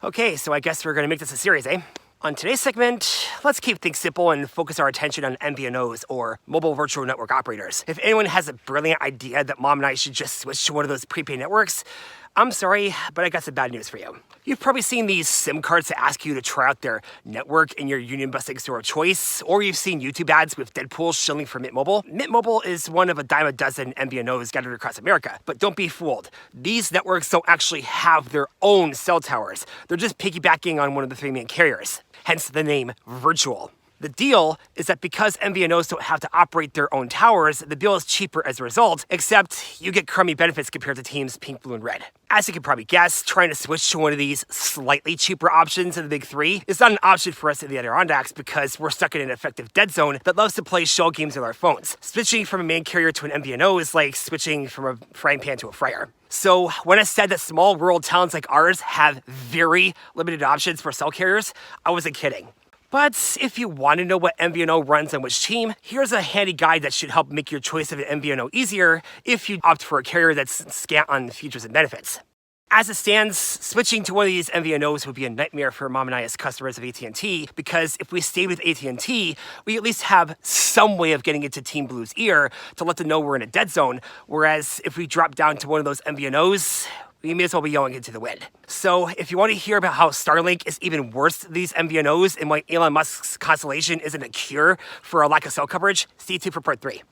Okay, so I guess we're gonna make this a series, eh? On today's segment, let's keep things simple and focus our attention on MVNOs, or mobile virtual network operators. If anyone has a brilliant idea that Mom and I should just switch to one of those prepaid networks, I'm sorry, but I got some bad news for you. You've probably seen these SIM cards that ask you to try out their network in your Union Busting store of choice, or you've seen YouTube ads with Deadpool shilling for Mint Mobile. Mint Mobile is one of a dime a dozen MVNOs scattered across America. But don't be fooled. These networks don't actually have their own cell towers. They're just piggybacking on one of the three main carriers, hence the name virtual. The deal is that because MVNOs don't have to operate their own towers, the bill is cheaper as a result, except you get crummy benefits compared to teams pink, blue, and red. As you can probably guess, trying to switch to one of these slightly cheaper options in the big three is not an option for us in the Adirondacks because we're stuck in an effective dead zone that loves to play shell games with our phones. Switching from a main carrier to an MVNO is like switching from a frying pan to a fryer. So when I said that small rural towns like ours have very limited options for cell carriers, I wasn't kidding. But if you want to know what MVNO runs on which team, here's a handy guide that should help make your choice of an MVNO easier if you opt for a carrier that's scant on features and benefits. As it stands, switching to one of these MVNOs would be a nightmare for Mom and I as customers of AT&T, because if we stay with AT&T, we at least have some way of getting into Team Blue's ear to let them know we're in a dead zone, whereas if we drop down to one of those MVNOs, we may as well be yelling into the wind. So if you want to hear about how Starlink is even worse than these MVNOs and why Elon Musk's constellation isn't a cure for a lack of cell coverage, stay tuned for part 3.